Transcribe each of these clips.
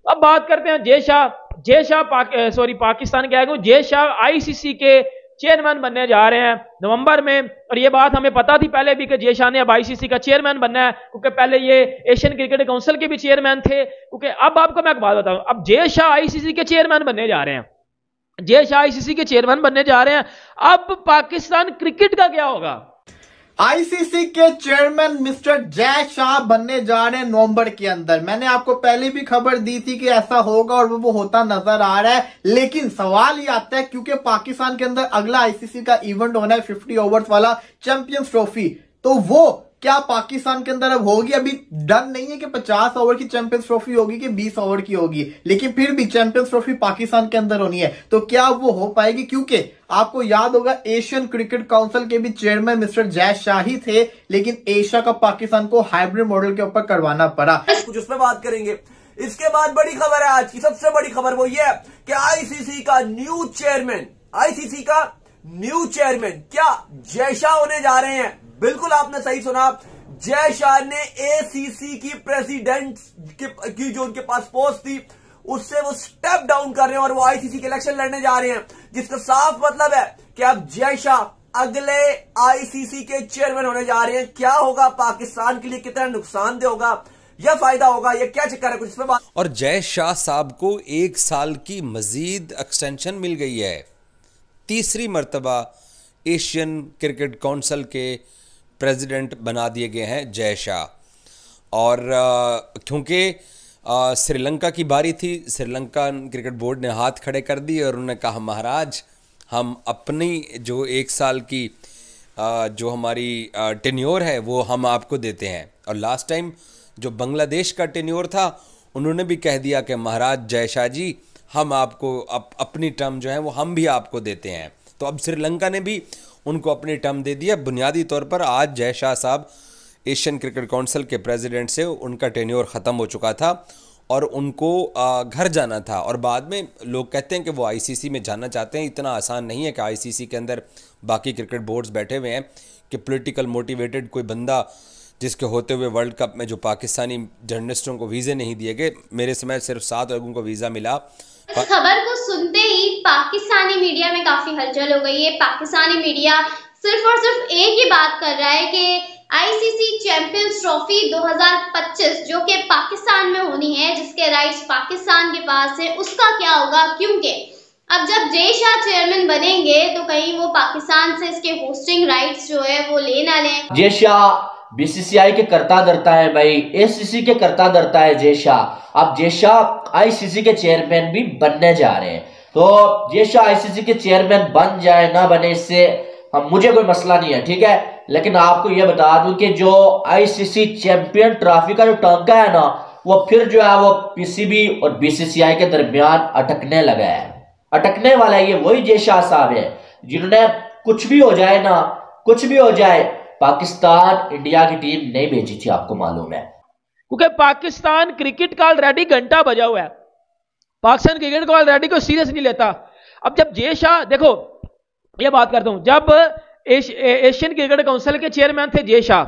अब बात करते हैं जय शाह पाकिस्तान क्या है, जय शाह आईसीसी के चेयरमैन बनने जा रहे हैं नवंबर में। और ये बात हमें पता थी पहले भी कि जय शाह ने अब आईसीसी का चेयरमैन बनना है, क्योंकि पहले ये एशियन क्रिकेट काउंसिल के भी चेयरमैन थे। क्योंकि अब आपको मैं एक बात बताऊं, अब जय शाह आईसीसी के चेयरमैन बनने जा रहे हैं, जय शाह आईसीसी के चेयरमैन बनने जा रहे हैं। अब पाकिस्तान क्रिकेट का क्या होगा? आईसीसी के चेयरमैन मिस्टर जय शाह बनने जा रहे हैं नवंबर के अंदर। मैंने आपको पहले भी खबर दी थी कि ऐसा होगा और वो होता नजर आ रहा है। लेकिन सवाल ये आता है, क्योंकि पाकिस्तान के अंदर अगला आईसीसी का इवेंट होना है 50 ओवर्स वाला चैंपियंस ट्रॉफी, तो वो क्या पाकिस्तान के अंदर अब होगी? अभी डन नहीं है कि 50 ओवर की चैंपियंस ट्रॉफी होगी कि 20 ओवर की होगी, लेकिन फिर भी चैंपियंस ट्रॉफी पाकिस्तान के अंदर होनी है। तो क्या वो हो पाएगी? क्योंकि आपको याद होगा एशियन क्रिकेट काउंसिल के भी चेयरमैन मिस्टर जय शाह ही थे, लेकिन एशिया कप पाकिस्तान को हाइब्रिड मॉडल के ऊपर करवाना पड़ा। कुछ उसमें बात करेंगे। इसके बाद बड़ी खबर है, आज की सबसे बड़ी खबर वो ये है कि आईसीसी का न्यू चेयरमैन क्या जय शाह होने जा रहे हैं। बिल्कुल आपने सही सुना, जय शाह ने एसीसी की प्रेसिडेंट की जो उनके पास पोस्ट थी उससे वो स्टेप डाउन कर रहे हैं और वो आईसीसी के इलेक्शन लड़ने जा रहे हैं, जिसका साफ मतलब है कि अब जय शाह अगले आईसीसी के चेयरमैन होने जा रहे हैं। क्या होगा पाकिस्तान के लिए, कितना नुकसानदेह होगा या फायदा होगा, ये क्या चक्कर है, कुछ इसमें बात। और जय शाह साहब को 1 साल की मजीद एक्सटेंशन मिल गई है। तीसरी मर्तबा एशियन क्रिकेट काउंसिल के प्रेसिडेंट बना दिए गए हैं जय शाह। और क्योंकि श्रीलंका की बारी थी, श्रीलंका क्रिकेट बोर्ड ने हाथ खड़े कर दिए और उन्होंने कहा महाराज हम अपनी जो 1 साल की जो हमारी टेन्योर है वो हम आपको देते हैं। और लास्ट टाइम जो बांग्लादेश का टेन्योर था उन्होंने भी कह दिया कि महाराज जय शाह जी हम आपको अपनी टर्म जो है वो हम भी आपको देते हैं। तो अब श्रीलंका ने भी उनको अपनी टर्म दे दिया। बुनियादी तौर पर आज जय शाह साहब एशियन क्रिकेट काउंसिल के प्रेसिडेंट से उनका टेन्योर ख़त्म हो चुका था और उनको घर जाना था। और बाद में लोग कहते हैं कि वो आईसीसी में जाना चाहते हैं। इतना आसान नहीं है कि आईसीसी के अंदर बाकी क्रिकेट बोर्ड्स बैठे हुए हैं कि पॉलिटिकल मोटिवेटेड कोई बंदा जिसके होते हुए वर्ल्ड कप में जो पाकिस्तानी जर्नलिस्टों को वीज़े नहीं दिए गए, मेरे समय सिर्फ 7 लोगों को वीज़ा मिला। इस खबर को सुनते ही पाकिस्तानी मीडिया में काफी हलचल हो गई है। पाकिस्तानी मीडिया सिर्फ और सिर्फ एक ही बात कर रहा है कि आईसीसी चैंपियंस ट्रॉफी 2025 जो कि पाकिस्तान में होनी है, जिसके राइट्स पाकिस्तान के पास है, उसका क्या होगा। क्योंकि अब जब जय शाह चेयरमैन बनेंगे तो कहीं वो पाकिस्तान से इसके होस्टिंग राइट्स जो है वो ले ना लें। जय शाह बीसीसीआई के करता धरता है भाई, एसीसी के करता धरता है जय शाह। अब जय शाह आईसीसी के चेयरमैन भी बनने जा रहे हैं, तो जय शाह आईसीसी के चेयरमैन बन जाए ना बने इससे मुझे कोई मसला नहीं है, ठीक है। लेकिन आपको यह बता दूं कि जो आईसीसी चैंपियन ट्रॉफी का जो टांका है ना वो फिर जो है वो पीसीबी और बीसीसीआई के दरमियान अटकने लगा है। अटकने वाला ये वही जय शाह साहब है जिन्होंने कुछ भी हो जाए ना, कुछ भी हो जाए, पाकिस्तान इंडिया की टीम नहीं भेजी थी, आपको मालूम है। क्योंकि पाकिस्तान क्रिकेट का ऑलरेडी घंटा बजा हुआ है, पाकिस्तान क्रिकेट को ऑलरेडी कोई सीरियस नहीं लेता। अब जब जय शाह, देखो ये बात करता हूं, जब एशियन क्रिकेट काउंसिल के चेयरमैन थे जय शाह,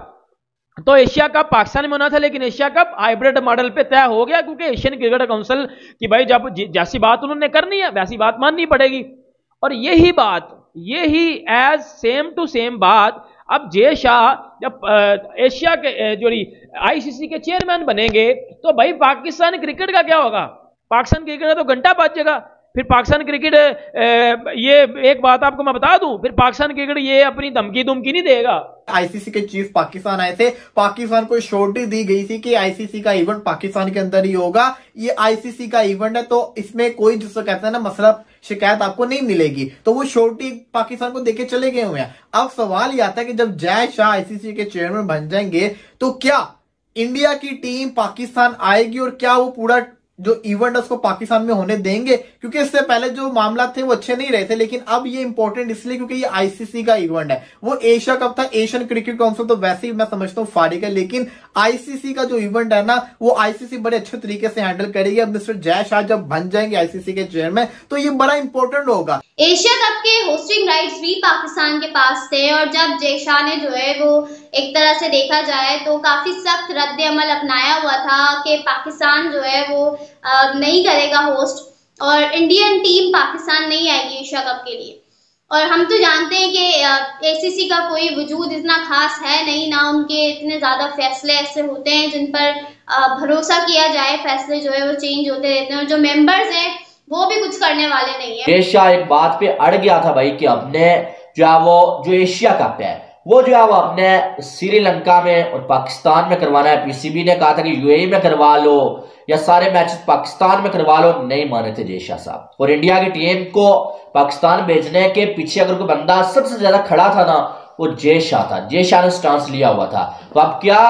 तो एशिया कप पाकिस्तान में होना था, लेकिन एशिया कप हाइब्रिड मॉडल पे तय हो गया, क्योंकि एशियन क्रिकेट काउंसिल की भाई जब जैसी बात उन्होंने करनी है वैसी बात माननी पड़ेगी। और यही एज सेम टू सेम बात अब जय शाह जब एशिया के जो आईसीसी के चेयरमैन बनेंगे तो भाई पाकिस्तान क्रिकेट का क्या होगा? पाकिस्तान क्रिकेट का तो घंटा बजेगा। फिर पाकिस्तान क्रिकेट, ये एक बात आपको मैं बता दूं, फिर पाकिस्तान क्रिकेट ये अपनी धमकी नहीं देगा। आईसीसी के चीफ पाकिस्तान आए थे, पाकिस्तान को श्योरिटी दी गई थी कि आईसीसी का इवेंट पाकिस्तान के अंदर ही होगा। ये आईसीसी का इवेंट है तो इसमें कोई जिसको कहते हैं ना मसला शिकायत आपको नहीं मिलेगी, तो वो श्योरिटी पाकिस्तान को देके चले गए हुए हैं। अब सवाल ये आता है कि जब जय शाह आईसीसी के चेयरमैन बन जाएंगे तो क्या इंडिया की टीम पाकिस्तान आएगी और क्या वो पूरा जो इवेंट है उसको पाकिस्तान में होने देंगे? क्योंकि इससे पहले जो मामला थे वो अच्छे नहीं रहे थे, लेकिन अब ये इंपॉर्टेंट इसलिए क्योंकि ये आईसीसी का इवेंट है। वो एशिया कप था, एशियन क्रिकेट काउंसिल तो वैसे ही मैं समझता हूँ फारिग है, लेकिन आईसीसी का जो इवेंट है ना वो आईसीसी बड़े अच्छे तरीके से हैंडल करेगी। अब मिस्टर जय शाह जब बन जाएंगे आईसीसी के चेयरमैन तो ये बड़ा इंपॉर्टेंट होगा। एशिया कप के होस्टिंग राइट्स भी पाकिस्तान के पास थे और जब जय शाह ने जो है वो एक तरह से देखा जाए तो काफी सख्त रद्द अमल अपनाया हुआ था कि पाकिस्तान जो है वो नहीं करेगा होस्ट, और इंडियन टीम पाकिस्तान नहीं आएगी एशिया कप के लिए। और हम तो जानते हैं कि एसीसी का कोई वजूद इतना खास है नहीं, ना उनके इतने ज़्यादा फैसले ऐसे होते हैं जिन पर भरोसा किया जाए। फैसले जो है वो चेंज होते रहते हैं, और जो मेंबर्स हैं वो भी कुछ करने वाले नहीं है। एशिया एक बात पे अड़ गया था भाई कि अपने जो है वो जो एशिया कप है वो जो है वो अपने श्रीलंका में और पाकिस्तान में करवाना है। पीसीबी ने कहा था कि यूएई में करवा लो या सारे मैचेस पाकिस्तान में करवा लो, नहीं माने थे जय शाह साहब। और इंडिया की टीम को पाकिस्तान भेजने के पीछे अगर कोई बंदा सबसे ज्यादा खड़ा था ना, वो जय शाह था। जय शाह ने स्टांस लिया हुआ था। तो अब क्या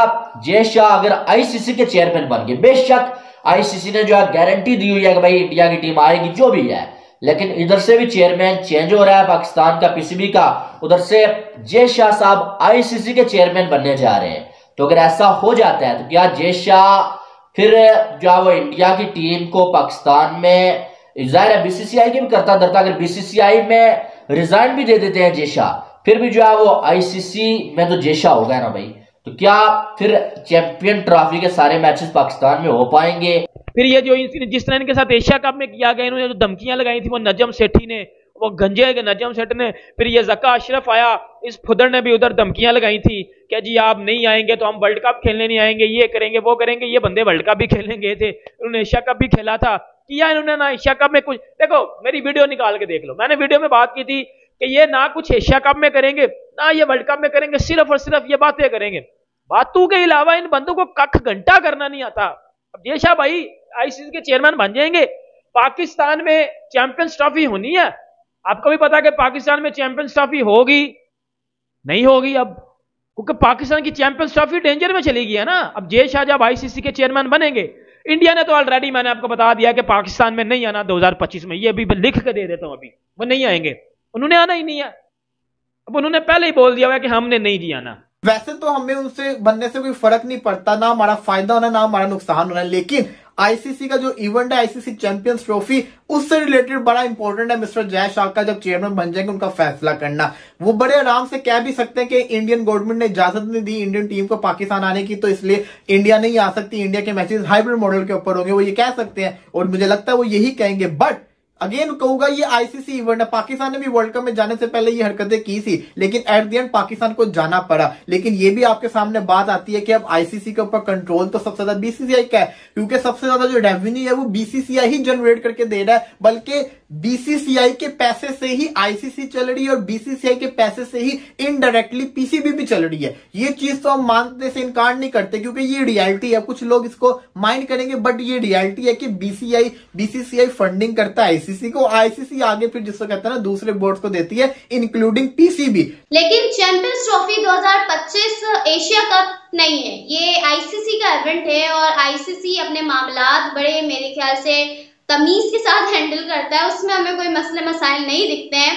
जय शाह अगर आईसीसी के चेयरमैन बन गए, बेशक आईसीसी ने जो है गारंटी दी हुई है कि भाई इंडिया की टीम आएगी जो भी है, लेकिन इधर से भी चेयरमैन चेंज हो रहा है पाकिस्तान का, पीसीबी का, उधर से जय शाह साहब आईसीसी के चेयरमैन बनने जा रहे हैं। तो अगर ऐसा हो जाता है तो क्या जय शाह फिर जो है वो इंडिया की टीम को पाकिस्तान में, जाहिर है बीसीसीआई की भी करता धरता, अगर बीसीसीआई में रिजाइन भी दे देते हैं जय शाह, फिर भी जो है वो आईसीसी में तो जय शाह होगा ना भाई, तो क्या फिर चैंपियन ट्रॉफी के सारे मैचेस पाकिस्तान में हो पाएंगे? फिर ये जो जिस तरह इनके साथ एशिया कप में किया गया, इन्होंने जो धमकियां लगाई थी वो नजम सेठी ने, वो गंजे के नजम सेठ ने, फिर ये जक्का अशरफ आया, इस फुदर ने भी उधर धमकियां लगाई थी कि जी आप नहीं आएंगे तो हम वर्ल्ड कप खेलने नहीं आएंगे, ये करेंगे वो करेंगे। ये बंदे वर्ल्ड कप भी खेलने गए थे, उन्होंने एशिया कप भी खेला था, किया इन्होंने ना एशिया कप में कुछ। देखो मेरी वीडियो निकाल के देख लो, मैंने वीडियो में बात की थी कि ये ना कुछ एशिया कप में करेंगे ना ये वर्ल्ड कप में करेंगे, सिर्फ और सिर्फ ये बातें करेंगे। बातों के अलावा इन बंदों को कख घंटा करना नहीं आता। अब जय शाह भाई आईसीसी के चेयरमैन बन जाएंगे, पाकिस्तान में चैंपियंस ट्रॉफी होनी है। आपको भी पता है कि पाकिस्तान में चैंपियंस ट्रॉफी होगी नहीं होगी अब, क्योंकि पाकिस्तान की चैंपियंस ट्रॉफी डेंजर में चली गई है ना। अब जय शाह जब आईसीसी के चेयरमैन बनेंगे, इंडिया ने तो ऑलरेडी मैंने आपको बता दिया कि पाकिस्तान में नहीं आना 2025 में, ये अभी लिख के दे देता हूं, अभी वो नहीं आएंगे, उन्होंने आना ही नहीं है। अब उन्होंने पहले ही बोल दिया हुआ है कि हमने नहीं जी आना। वैसे तो हमें उनसे बनने से कोई फर्क नहीं पड़ता, ना हमारा फायदा होना ना हमारा नुकसान होना, लेकिन आईसीसी का जो इवेंट है आईसीसी चैंपियंस ट्रॉफी, उससे रिलेटेड बड़ा इंपॉर्टेंट है मिस्टर जय शाह का जब चेयरमैन बन जाएंगे उनका फैसला करना। वो बड़े आराम से कह भी सकते हैं कि इंडियन गवर्नमेंट ने इजाजत नहीं दी इंडियन टीम को पाकिस्तान आने की, तो इसलिए इंडिया नहीं आ सकती, इंडिया के मैचेस हाइब्रिड मॉडल के ऊपर होंगे, वो ये कह सकते हैं और मुझे लगता है वो यही कहेंगे। बट अगेन कहूंगा ये आईसीसी इवेंट है, पाकिस्तान ने भी वर्ल्ड कप में जाने से पहले ये हरकतें की थी, लेकिन एट द एंड पाकिस्तान को जाना पड़ा। लेकिन ये भी आपके सामने बात आती है कि अब आईसीसी के ऊपर कंट्रोल तो सबसे ज्यादा बीसीसीआई का है, क्योंकि सबसे ज्यादा जो रेवेन्यू है वो बीसीसीआई ही जनरेट करके दे रहा है, बल्कि बीसीसीआई के पैसे से ही आईसीसी चल रही है और बीसीसीआई के पैसे से ही इनडायरेक्टली पीसीबी भी चल रही है। ये चीज तो हम मानने से इनकार नहीं करते क्योंकि ये रियलिटी है। कुछ लोग इसको माइंड करेंगे बट ये रियलिटी है कि बीसीसीआई फंडिंग करता है आईसीसी को, आईसीसी आगे फिर जिसको कहते हैं ना दूसरे बोर्ड को देती है इंक्लूडिंग पीसीबी। लेकिन चैंपियंस ट्रॉफी 2025 एशिया कप नहीं है, ये आईसीसी का इवेंट है और आईसीसी अपने मामलात बड़े मेरे ख्याल से तमीज के साथ हैंडल करता है, उसमें हमें कोई मसले मसाइल नहीं दिखते हैं।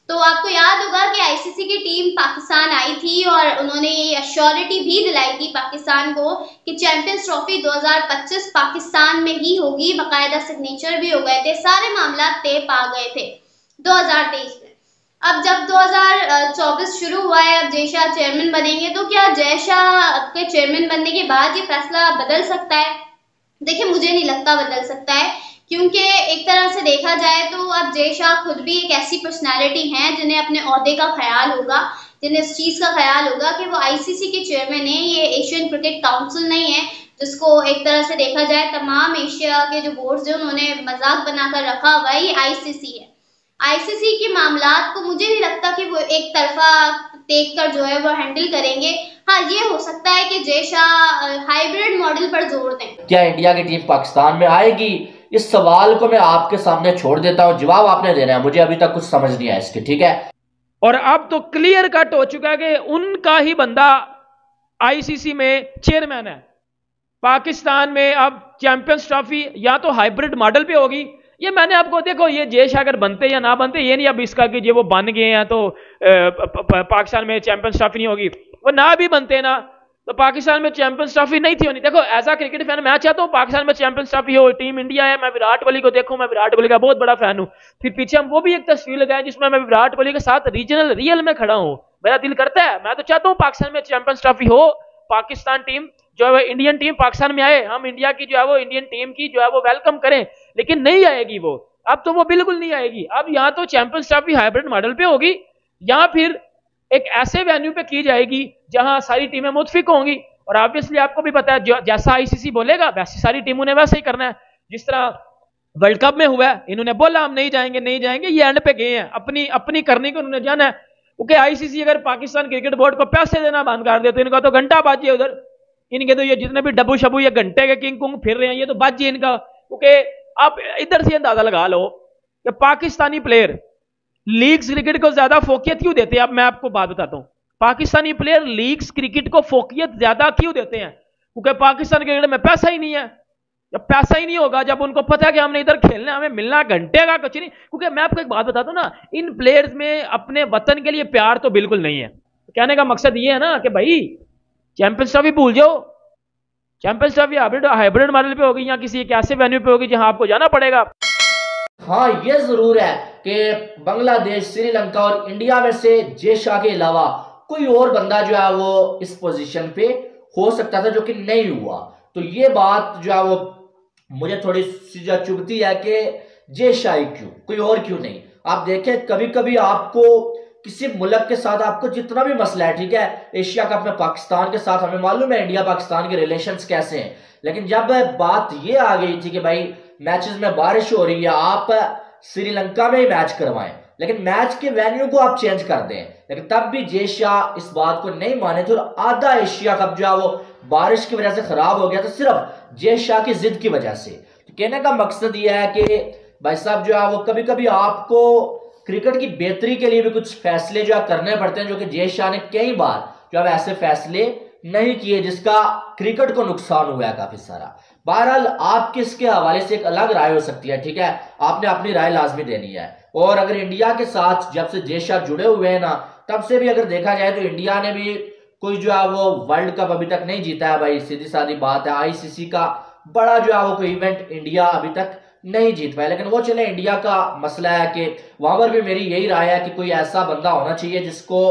तो आपको याद होगा कि आईसीसी की टीम पाकिस्तान आई थी और उन्होंने ये अश्योरिटी भी दिलाई थी पाकिस्तान को कि चैंपियंस ट्रॉफी 2025 पाकिस्तान में ही होगी, बाकायदा सिग्नेचर भी हो गए थे, सारे मामला तय पा गए थे 2023 में। अब जब 2024 शुरू हुआ है, अब जय शाह चेयरमैन बनेंगे, तो क्या जय शाह के चेयरमैन बनने के बाद ये फैसला बदल सकता है? देखिए मुझे नहीं लगता बदल सकता है, क्योंकि एक तरह से देखा जाए तो अब जय शाह खुद भी एक ऐसी पर्सनालिटी हैं जिन्हें अपने ओहदे का ख्याल होगा, जिन्हें इस चीज का ख्याल होगा कि वो आईसीसी के चेयरमैन है, ये एशियन क्रिकेट काउंसिल नहीं है, जिसको एक तरह से देखा जाए तमाम एशिया के जो बोर्ड्स हैं उन्होंने मजाक बनाकर रखा हुआ है, ये आईसीसी है। आईसीसी के मामलात को मुझे नहीं लगता कि वो एक तरफा देख कर जो है वो हैंडल करेंगे। हाँ, ये हो सकता है कि जय शाह हाइब्रिड मॉडल पर जोर दें। क्या इंडिया की टीम पाकिस्तान में आएगी? इस सवाल को मैं आपके सामने छोड़ देता हूं, जवाब आपने देना है, मुझे अभी तक कुछ समझ नहीं आया इसके, ठीक है। और अब तो क्लियर कट हो चुका है कि उनका ही बंदा आईसीसी में चेयरमैन है। पाकिस्तान में अब चैंपियंस ट्रॉफी या तो हाइब्रिड मॉडल पे होगी, ये मैंने आपको देखो ये जय शाह अगर बनते या ना बनते ये नहीं अब इसका कि ये वो बन गए हैं तो पाकिस्तान में चैंपियंस ट्रॉफी नहीं होगी, वो ना भी बनते ना तो पाकिस्तान में चैंपियंस ट्रॉफी नहीं थी होनी। देखो एज अ क्रिकेट फैन मैं चाहता हूँ पाकिस्तान में चैंपियंस ट्रॉफी हो, टीम इंडिया है, मैं विराट कोहली को देखूं, मैं विराट कोहली का बहुत बड़ा फैन हूँ। फिर पीछे हम वो भी एक तस्वीर लगाए जिसमें मैं विराट कोहली के साथ रीजनल रियल में खड़ा हूँ, मेरा दिल करता है, मैं तो चाहता हूँ पाकिस्तान में चैंपियंस ट्रॉफी हो, पाकिस्तान टीम जो है वो इंडियन टीम पाकिस्तान में आए, हम इंडिया की जो है वो इंडियन टीम की जो है वो वेलकम करें, लेकिन नहीं आएगी वो, अब तो वो बिल्कुल नहीं आएगी। अब यहाँ तो चैंपियंस ट्रॉफी हाइब्रिड मॉडल पे होगी, या फिर एक ऐसे वेन्यू पे की जाएगी जहां सारी टीमें मुतफिक होंगी। और ऑब्वियसली आपको भी पता है जैसा आईसीसी बोलेगा वैसे सारी टीमों ने वैसे ही करना है। जिस तरह वर्ल्ड कप में हुआ है, इन्होंने बोला हम नहीं जाएंगे नहीं जाएंगे, ये एंड पे गए हैं, अपनी अपनी करने को उन्होंने जाना है। क्योंकि आईसीसी अगर पाकिस्तान क्रिकेट बोर्ड को पैसे देना बंद कर दे तो इनका तो घंटा बाजी है उधर, इनके तो ये जितने भी डब्बू शबू ये घंटे के किंग कुंग फिर रहे हैं ये तो बाजी इनका। क्योंकि आप इधर से अंदाजा लगा लो कि पाकिस्तानी प्लेयर लीग्स क्रिकेट को ज्यादा फोकियत क्यों देते हैं। अब मैं आपको बात बताता हूं, पाकिस्तानी प्लेयर लीग्स क्रिकेट को फोकियत ज्यादा क्यों देते हैं, क्योंकि पाकिस्तान क्रिकेट में पैसा ही नहीं है। जब पैसा ही नहीं होगा, जब उनको पता है कि हमने इधर खेलना हमें मिलना घंटे का कुछ नहीं। क्योंकि मैं आपको एक बात बताता हूं ना, इन प्लेयर्स में अपने वतन के लिए प्यार तो बिल्कुल नहीं है। कहने का मकसद ये है ना कि भाई चैंपियंस ट्रॉफी भूल जाओ, चैंपियंस ट्रॉफी हाइब्रिड मॉडल पे होगी या किसी एक ऐसे वेन्यू पे होगी जहां आपको जाना पड़ेगा। हाँ, ये जरूर है कि बांग्लादेश, श्रीलंका और इंडिया में से जे शाह के अलावा कोई और बंदा जो है वो इस पोजीशन पे हो सकता था, जो कि नहीं हुआ। तो ये बात जो है वो मुझे थोड़ी सी चुभती है कि जे शाह क्यों, कोई और क्यों नहीं। आप देखें कभी कभी आपको किसी मुल्क के साथ आपको जितना भी मसला है, ठीक है, एशिया कप में पाकिस्तान के साथ हमें मालूम है इंडिया पाकिस्तान के रिलेशंस कैसे हैं, लेकिन जब बात ये आ गई थी कि भाई मैचेस में बारिश हो रही है, आप श्रीलंका में ही मैच करवाएं, लेकिन मैच के वेन्यू को आप चेंज कर दें, लेकिन तब भी जे शाह इस बात को नहीं माने थे और आधा एशिया कप जो है वो बारिश की वजह से खराब हो गया था, सिर्फ जे शाह की जिद की वजह से। तो कहने का मकसद यह है कि भाई साहब जो है वो कभी कभी आपको क्रिकेट की बेहतरी के लिए भी कुछ फैसले जो है करने पड़ते हैं, जो कि जे शाह ने कई बार जो है ऐसे फैसले नहीं किए जिसका क्रिकेट को नुकसान हुआ है काफी सारा। बहरहाल आपकी इसके हवाले से एक अलग राय हो सकती है, ठीक है, आपने अपनी राय लाजमी देनी है। और अगर इंडिया के साथ जब से जे शाह जुड़े हुए हैं ना, तब से भी अगर देखा जाए तो इंडिया ने भी कोई जो है वो वर्ल्ड कप अभी तक नहीं जीता है भाई, सीधी सादी बात है। आईसीसी का बड़ा जो है वो कोई इवेंट इंडिया अभी तक नहीं जीत पाया, लेकिन वो चले इंडिया का मसला है कि वहां पर भी मेरी यही राय है कि कोई ऐसा बंदा होना चाहिए जिसको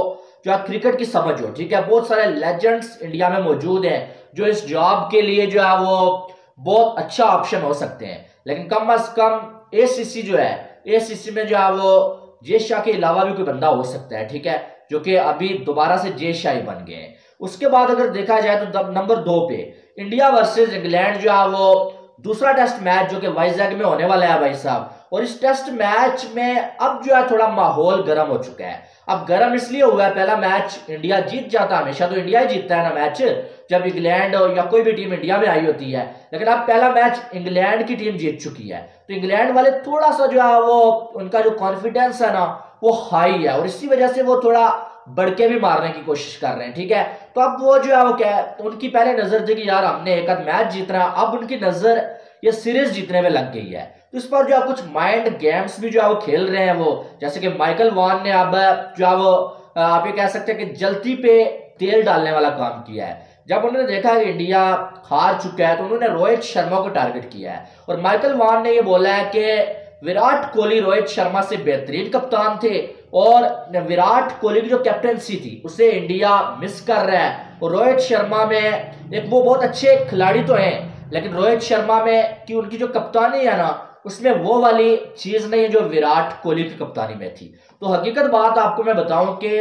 जो है क्रिकेट की समझ हो, ठीक है। बहुत सारे लेजेंड्स इंडिया में मौजूद हैं जो इस जॉब के लिए जो है वो बहुत अच्छा ऑप्शन हो सकते हैं, लेकिन कम अज कम एसीसी जो है, एसीसी में जो है वो जे शाह के अलावा भी कोई बंदा हो सकता है, ठीक है, जो कि अभी दोबारा से जे शाह ही बन गए हैं। उसके बाद अगर देखा जाए तो नंबर 2 पे इंडिया वर्सेस इंग्लैंड जो है वो दूसरा टेस्ट मैच जो कि वाइजैग में होने वाला है भाई साहब। और इस टेस्ट मैच में अब जो है थोड़ा माहौल गर्म हो चुका है। अब गर्म इसलिए हुआ है, पहला मैच इंडिया जीत जाता, हमेशा तो इंडिया ही जीतता है ना मैच जब इंग्लैंड या कोई भी टीम इंडिया में आई होती है, लेकिन अब पहला मैच इंग्लैंड की टीम जीत चुकी है, तो इंग्लैंड वाले थोड़ा सा जो है वो उनका जो कॉन्फिडेंस है ना वो हाई है, और इसी वजह से वो थोड़ा बढ़के भी मारने की कोशिश कर रहे हैं, ठीक है। तो अब वो जो है वो क्या है, उनकी पहले नजर थी कि यार हमने एक आध मैच जीतना, अब उनकी नजर ये सीरीज जीतने में लग गई है। तो इस पर जो है कुछ माइंड गेम्स भी जो है वो खेल रहे हैं वो, जैसे कि माइकल वॉन ने अब जो है वो आप ये कह सकते हैं कि जल्दी पे तेल डालने वाला काम किया है। जब उन्होंने देखा कि इंडिया हार चुका है तो उन्होंने रोहित शर्मा को टारगेट किया है, और माइकल वॉन ने ये बोला है कि विराट कोहली रोहित शर्मा से बेहतरीन कप्तान थे, और विराट कोहली की जो कैप्टनसी थी उसे इंडिया मिस कर रहा है। और रोहित शर्मा में एक वो बहुत अच्छे खिलाड़ी तो हैं, लेकिन रोहित शर्मा में कि उनकी जो कप्तानी है ना उसमें वो वाली चीज नहीं है जो विराट कोहली की कप्तानी में थी। तो हकीकत बात आपको मैं बताऊं कि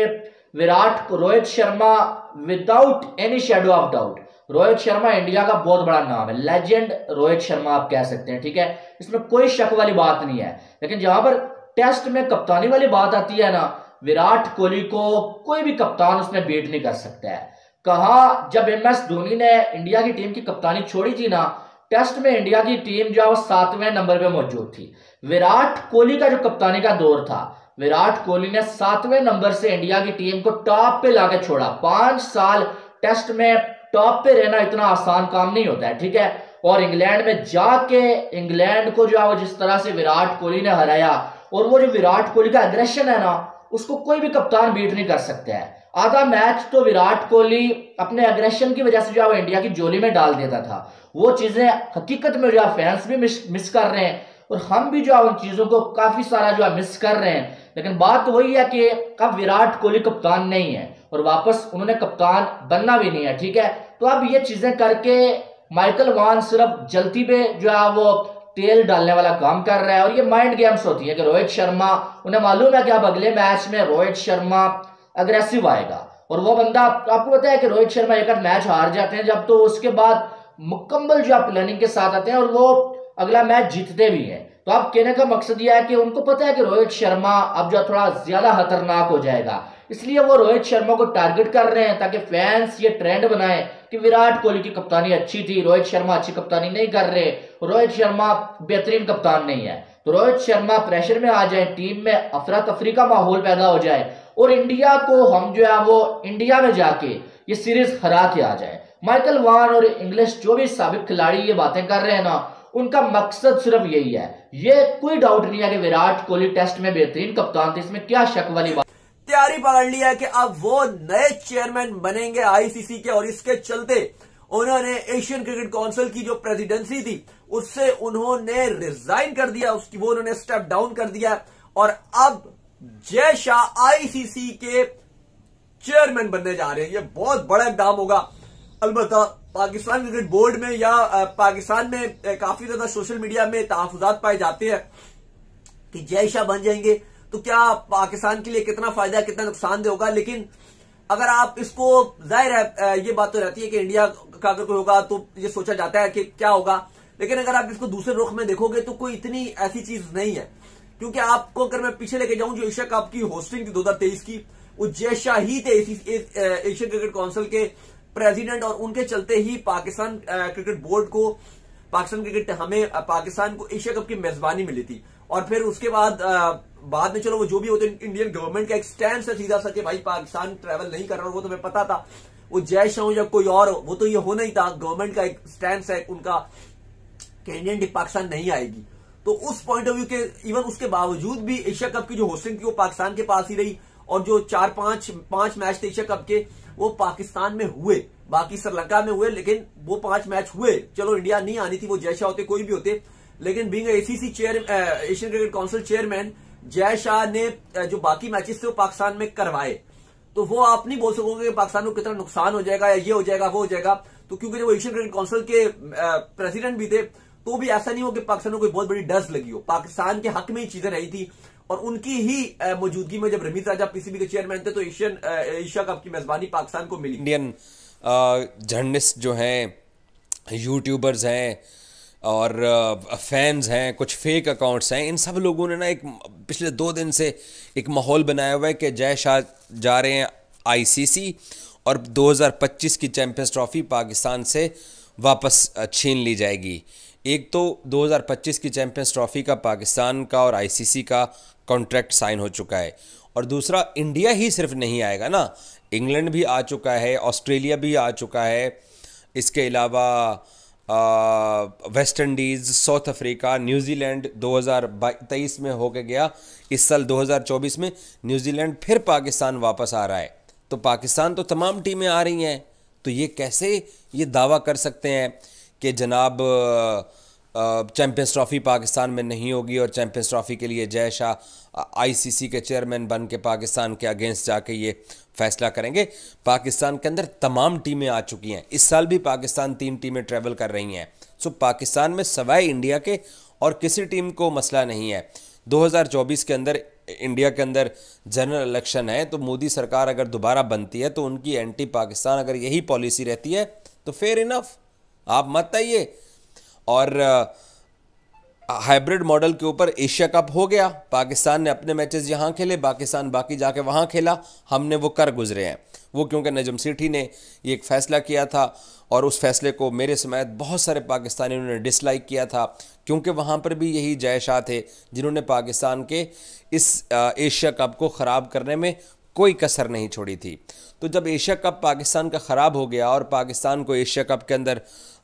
Rohit Sharma without any shadow of doubt, Rohit Sharma India का बहुत बड़ा नाम है, लेजेंड रोहित शर्मा आप कह सकते हैं, ठीक है, इसमें कोई शक वाली बात नहीं है। लेकिन जहां पर टेस्ट में कप्तानी वाली बात आती है ना, विराट कोहली को कोई भी कप्तान उसमें बीट नहीं कर सकता है। कहा जब MS धोनी ने इंडिया की टीम की कप्तानी छोड़ी थी ना, टेस्ट में इंडिया की टीम जो है वो 7वें नंबर पे मौजूद थी। विराट कोहली का जो कप्तानी का दौर था, विराट कोहली ने 7वें नंबर से इंडिया की टीम को टॉप पे लाके छोड़ा। 5 साल टेस्ट में टॉप पे रहना इतना आसान काम नहीं होता है, ठीक है। और इंग्लैंड में जाके इंग्लैंड को जो है वो जिस तरह से विराट कोहली ने हराया, और वो जो विराट कोहली का एग्रेशन है ना उसको कोई भी कप्तान बीट नहीं कर सकता है। आधा मैच तो विराट कोहली अपने एग्रेशन की वजह से जो है वो इंडिया की जोली में डाल देता था। वो चीजें हकीकत में जो है फैंस भी मिस कर रहे हैं, और हम भी जो है उन चीजों को काफी सारा जो है मिस कर रहे हैं। लेकिन बात तो वही है कि अब विराट कोहली कप्तान नहीं है, और वापस उन्होंने कप्तान बनना भी नहीं है, ठीक है। तो अब ये चीजें करके माइकल वॉन सिर्फ जल्दी पे जो है वो तेल डालने वाला काम कर रहा है। और ये माइंड गेम्स होती है कि रोहित शर्मा, उन्हें मालूम है कि अब अगले मैच में रोहित शर्मा अग्रेसिव आएगा, और वो बंदा, आपको पता है कि रोहित शर्मा एक आध मैच हार जाते हैं जब, तो उसके बाद मुकम्मल जो प्लानिंग के साथ आते हैं और वो अगला मैच जीतते भी हैं। तो अब कहने का मकसद यह है कि उनको पता है कि रोहित शर्मा अब जो थोड़ा ज्यादा खतरनाक हो जाएगा, इसलिए वो रोहित शर्मा को टारगेट कर रहे हैं ताकि फैंस ये ट्रेंड बनाए कि विराट कोहली की कप्तानी अच्छी थी, रोहित शर्मा अच्छी कप्तानी नहीं कर रहे, रोहित शर्मा बेहतरीन कप्तान नहीं है। तो रोहित शर्मा प्रेशर में आ जाए, टीम में अफरा तफरी का माहौल पैदा हो जाए और इंडिया को हम जो है वो इंडिया में जाके ये सीरीज हरा के आ जाए। माइकल वॉन और इंग्लिश जो भी साबिक खिलाड़ी ये बातें कर रहे हैं ना, उनका मकसद सिर्फ यही है। ये कोई डाउट नहीं है कि विराट कोहली टेस्ट में बेहतरीन कप्तान थे, इसमें क्या शक वाली बात। तैयारी पकड़ ली है कि अब वो नए चेयरमैन बनेंगे आईसीसी के, और इसके चलते उन्होंने एशियन क्रिकेट काउंसिल की जो प्रेसिडेंसी थी उससे उन्होंने रिजाइन कर दिया, उसकी वो उन्होंने स्टेप डाउन कर दिया, और अब जय शाह आईसीसी के चेयरमैन बनने जा रहे हैं। ये बहुत बड़ा इकदाम होगा। अलबत्ता पाकिस्तान क्रिकेट बोर्ड में या पाकिस्तान में काफी ज्यादा सोशल मीडिया में तहफुजात पाए जाते हैं कि जय शाह बन जाएंगे तो क्या पाकिस्तान के लिए कितना फायदा, कितना नुकसानदेह होगा। लेकिन अगर आप इसको, जाहिर है ये बात तो रहती है कि इंडिया का अगर कोई होगा तो ये सोचा जाता है कि क्या होगा, लेकिन अगर आप इसको दूसरे रुख में देखोगे तो कोई इतनी ऐसी चीज नहीं है। क्योंकि आपको अगर मैं पीछे लेके जाऊं, जो एशिया कप की होस्टिंग थी 2023 की, वो जय शाह ही थे एशियन क्रिकेट काउंसिल के प्रेसिडेंट, और उनके चलते ही पाकिस्तान क्रिकेट बोर्ड को, पाकिस्तान को एशिया कप की मेजबानी मिली थी। और फिर उसके बाद में चलो वो जो भी होते, इंडियन गवर्नमेंट का एक स्टैंड है सीधा सा कि भाई पाकिस्तान ट्रैवल नहीं कर रहा, वो तुम्हें पता था। वो जय शाह हो या कोई और हो, वो तो ये होना ही था। गवर्नमेंट का एक स्टैंड है उनका कि इंडियन टीम पाकिस्तान नहीं आएगी। तो उस पॉइंट ऑफ व्यू के इवन उसके बावजूद भी एशिया कप की जो होस्टिंग थी वो पाकिस्तान के पास ही रही, और जो 4-5 मैच थे एशिया कप के वो पाकिस्तान में हुए, बाकी श्रीलंका में हुए, लेकिन वो 5 मैच हुए। चलो इंडिया नहीं आनी थी, वो जय शाह होते, कोई भी होते, लेकिन being ACC Asian cricket council chairman, Jay Shah ने जो बाकी मैचेस थे वो पाकिस्तान में करवाए। तो वो आप नहीं बोल सकोगे कि पाकिस्तान को कितना नुकसान हो जाएगा या ये हो जाएगा वो हो जाएगा। तो क्योंकि जब एशियन क्रिकेट काउंसिल के प्रेसिडेंट भी थे तो भी ऐसा नहीं हो कि पाकिस्तान को कोई बहुत बड़ी डस्ट लगी हो। पाकिस्तान के हक में ही चीजें रही थी, और उनकी ही मौजूदगी में जब रमीत राजा पीसीबी के चेयरमैन थे तो एशिया कप की मेजबानी पाकिस्तान को मिली। इंडियन जर्नलिस्ट जो हैं, यूट्यूबर्स हैं और फैंस हैं, कुछ फेक अकाउंट्स हैं, इन सब लोगों ने ना एक पिछले 2 दिन से एक माहौल बनाया हुआ है कि जय शाह जा रहे हैं आईसीसी और 2025 की चैंपियंस ट्रॉफी पाकिस्तान से वापस छीन ली जाएगी। एक तो 2025 की चैंपियंस ट्रॉफी का पाकिस्तान का और आईसीसी का कॉन्ट्रैक्ट साइन हो चुका है, और दूसरा इंडिया ही सिर्फ नहीं आएगा ना, इंग्लैंड भी आ चुका है, ऑस्ट्रेलिया भी आ चुका है, इसके अलावा West Indies, south Africa, New Zealand 2023 में होके गया, इस साल 2024 में न्यूजीलैंड फिर पाकिस्तान वापस आ रहा है। तो पाकिस्तान तो तमाम टीमें आ रही हैं, तो ये कैसे ये दावा कर सकते हैं कि जनाब चैंपियंस ट्रॉफी पाकिस्तान में नहीं होगी और चैंपियंस ट्रॉफी के लिए जय शाह आईसीसी के चेयरमैन बन के पाकिस्तान के अगेंस्ट जाके ये फैसला करेंगे। पाकिस्तान के अंदर तमाम टीमें आ चुकी हैं, इस साल भी पाकिस्तान 3 टीमें ट्रैवल कर रही हैं। सो पाकिस्तान में सवाए इंडिया के और किसी टीम को मसला नहीं है। 2024 के अंदर इंडिया के अंदर जनरल इलेक्शन है, तो मोदी सरकार अगर दोबारा बनती है तो उनकी एंटी पाकिस्तान अगर यही पॉलिसी रहती है तो फेयर इनफ, आप मत आइए। और हाइब्रिड मॉडल के ऊपर एशिया कप हो गया, पाकिस्तान ने अपने मैचेस यहाँ खेले, पाकिस्तान बाकी जाके वहाँ खेला, हमने वो कर गुजरे हैं। वो क्योंकि नजम सेठी ने ये एक फ़ैसला किया था और उस फैसले को मेरे समेत बहुत सारे पाकिस्तानियों ने डिसलाइक किया था, क्योंकि वहाँ पर भी यही जय शाह थे जिन्होंने पाकिस्तान के इस एशिया कप को ख़राब करने में कोई कसर नहीं छोड़ी थी। तो जब एशिया कप पाकिस्तान का ख़राब हो गया और पाकिस्तान को एशिया कप के अंदर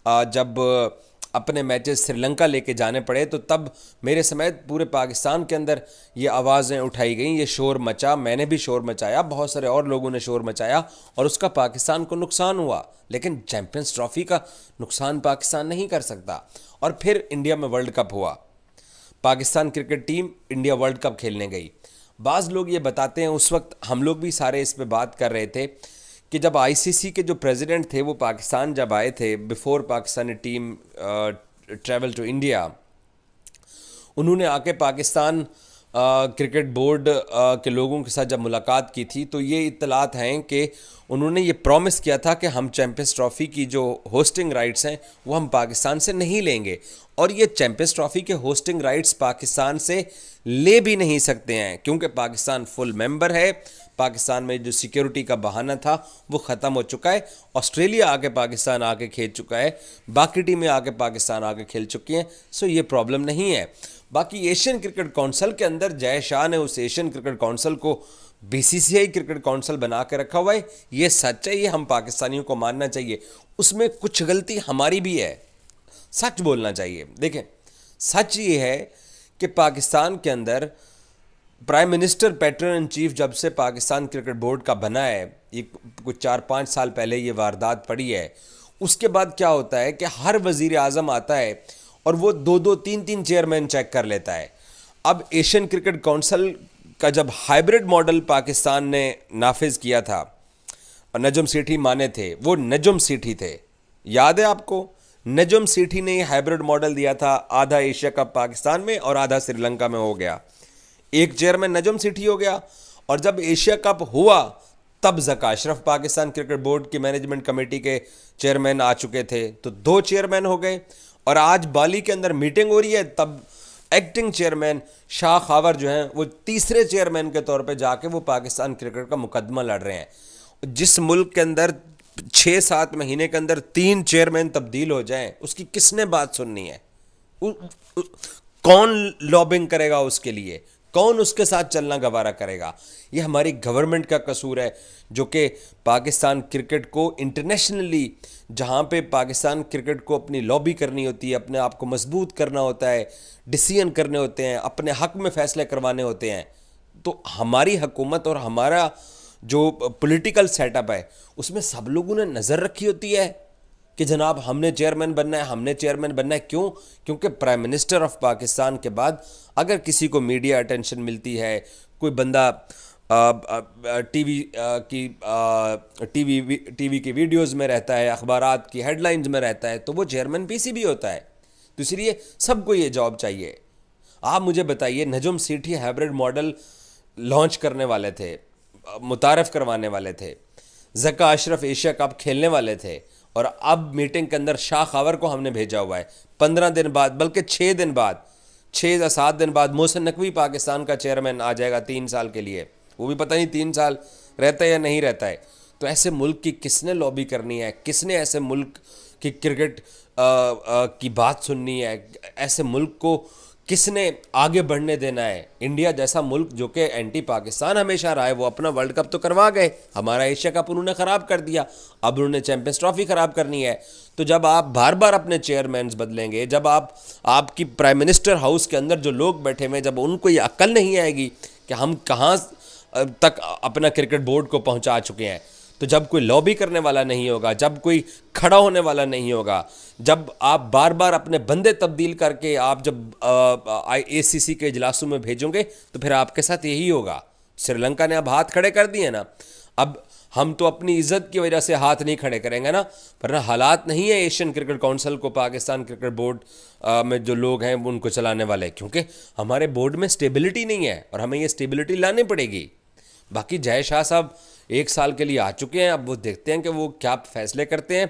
जब अपने मैचेस श्रीलंका लेके जाने पड़े, तो तब मेरे समेत पूरे पाकिस्तान के अंदर ये आवाज़ें उठाई गई, ये शोर मचा, मैंने भी शोर मचाया, बहुत सारे और लोगों ने शोर मचाया और उसका पाकिस्तान को नुकसान हुआ। लेकिन चैंपियंस ट्रॉफी का नुकसान पाकिस्तान नहीं कर सकता। और फिर इंडिया में वर्ल्ड कप हुआ, Pakistan cricket team India world cup खेलने गई। बाज़ लोग ये बताते हैं, उस वक्त हम लोग भी सारे इस पे बात कर रहे थे कि जब आईसीसी के जो प्रेसिडेंट थे वो पाकिस्तान जब आए थे, before Pakistani team travel to India, उन्होंने आके पाकिस्तान क्रिकेट बोर्ड के लोगों के साथ जब मुलाकात की थी तो ये इत्तलात हैं कि उन्होंने ये प्रॉमिस किया था कि हम चैंपियंस ट्रॉफ़ी की जो होस्टिंग राइट्स हैं वो हम पाकिस्तान से नहीं लेंगे, और ये चैंपियंस ट्रॉफ़ी के होस्टिंग राइट्स पाकिस्तान से ले भी नहीं सकते हैं क्योंकि पाकिस्तान फुल मेंबर है। पाकिस्तान में जो सिक्योरिटी का बहाना था वो ख़त्म हो चुका है। ऑस्ट्रेलिया आके पाकिस्तान आके खेल चुका है, बाकी टीमें आके पाकिस्तान आके खेल चुकी हैं, सो ये प्रॉब्लम नहीं है। बाकी एशियन क्रिकेट काउंसिल के अंदर जय शाह ने उस एशियन क्रिकेट काउंसिल को बीसीसीआई क्रिकेट काउंसिल बना के रखा हुआ है, ये सच है, ये हम पाकिस्तानियों को मानना चाहिए। उसमें कुछ गलती हमारी भी है, सच बोलना चाहिए। देखें, सच ये है कि पाकिस्तान के अंदर prime minister pattern in chief जब से पाकिस्तान क्रिकेट बोर्ड का बना है, ये कुछ 4-5 साल पहले ये वारदात पड़ी है, उसके बाद क्या होता है कि हर वजीर आज़म आता है और वो 2-2, 3-3 चेयरमैन चेक कर लेता है। अब एशियन क्रिकेट काउंसिल का जब हाइब्रिड मॉडल पाकिस्तान ने नाफिज किया था और नजम सेठी माने थे, वो नजम सेठी थे, याद है आपको? नजम सेठी ने हाइब्रिड मॉडल दिया था, आधा एशिया कप पाकिस्तान में और आधा श्रीलंका में हो गया। एक चेयरमैन नजम सेठी हो गया, और जब एशिया कप हुआ तब ज़का अशरफ पाकिस्तान क्रिकेट बोर्ड की मैनेजमेंट कमेटी के चेयरमैन आ चुके थे, तो 2 चेयरमैन हो गए। और आज बाली के अंदर मीटिंग हो रही है, तब एक्टिंग चेयरमैन शाह खावर जो हैं वो तीसरे चेयरमैन के तौर पे जाके वो पाकिस्तान क्रिकेट का मुकदमा लड़ रहे हैं। जिस मुल्क के अंदर 6-7 महीने के अंदर 3 चेयरमैन तब्दील हो जाएं, उसकी किसने बात सुननी है? कौन लॉबिंग करेगा उसके लिए? कौन उसके साथ चलना गवारा करेगा? ये हमारी गवर्नमेंट का कसूर है, जो कि पाकिस्तान क्रिकेट को इंटरनेशनली, जहाँ पे पाकिस्तान क्रिकेट को अपनी लॉबी करनी होती है, अपने आप को मजबूत करना होता है, डिसीजन करने होते हैं, अपने हक में फैसले करवाने होते हैं, तो हमारी हुकूमत और हमारा जो पॉलिटिकल सेटअप है उसमें सब लोगों ने नज़र रखी होती है कि जनाब हमने चेयरमैन बनना है, हमने चेयरमैन बनना है। क्यों? क्योंकि प्राइम मिनिस्टर ऑफ पाकिस्तान के बाद अगर किसी को मीडिया अटेंशन मिलती है, कोई बंदा टीवी की वीडियोस में रहता है, अखबारात की हेडलाइंस में रहता है, तो वो चेयरमैन पीसीबी होता है। तो इसलिए सबको ये जॉब चाहिए। आप मुझे बताइए, Najam Sethi hybrid model launch करने वाले थे, मुतारफ़ करवाने वाले थे, ज़का अशरफ एशिया कप खेलने वाले थे, और अब मीटिंग के अंदर शाह खावर को हमने भेजा हुआ है। 15 दिन बाद, बल्कि 6 दिन बाद, 6 या 7 दिन बाद मोहसिन नकवी पाकिस्तान का चेयरमैन आ जाएगा 3 साल के लिए। वो भी पता नहीं 3 साल रहता है या नहीं रहता है। तो ऐसे मुल्क की किसने लॉबी करनी है? किसने ऐसे मुल्क की क्रिकेट की बात सुननी है? ऐसे मुल्क को किसने आगे बढ़ने देना है? इंडिया जैसा मुल्क जो कि एंटी पाकिस्तान हमेशा रहा है, वो अपना वर्ल्ड कप तो करवा गए, हमारा एशिया कप उन्होंने ख़राब कर दिया, अब उन्होंने चैंपियंस ट्रॉफी ख़राब करनी है। तो जब आप बार बार अपने चेयरमैन्स बदलेंगे, जब आपकी प्राइम मिनिस्टर हाउस के अंदर जो लोग बैठे हुए, जब उनको ये अक्ल नहीं आएगी कि हम कहाँ तक अपना क्रिकेट बोर्ड को पहुँचा चुके हैं, तो जब कोई लॉबी करने वाला नहीं होगा, जब कोई खड़ा होने वाला नहीं होगा, जब आप बार बार अपने बंदे तब्दील करके आप जब एसीसी के इजलासों में भेजोगे, तो फिर आपके साथ यही होगा। श्रीलंका ने अब हाथ खड़े कर दिए ना, अब हम तो अपनी इज्जत की वजह से हाथ नहीं खड़े करेंगे ना, वरना हालात नहीं है एशियन क्रिकेट काउंसिल को, पाकिस्तान क्रिकेट बोर्ड में जो लोग हैं उनको चलाने वाले, क्योंकि हमारे बोर्ड में स्टेबिलिटी नहीं है और हमें ये स्टेबिलिटी लानी पड़ेगी। बाकी जय शाह साहब 1 साल के लिए आ चुके हैं, अब वो देखते हैं कि वो क्या फैसले करते हैं।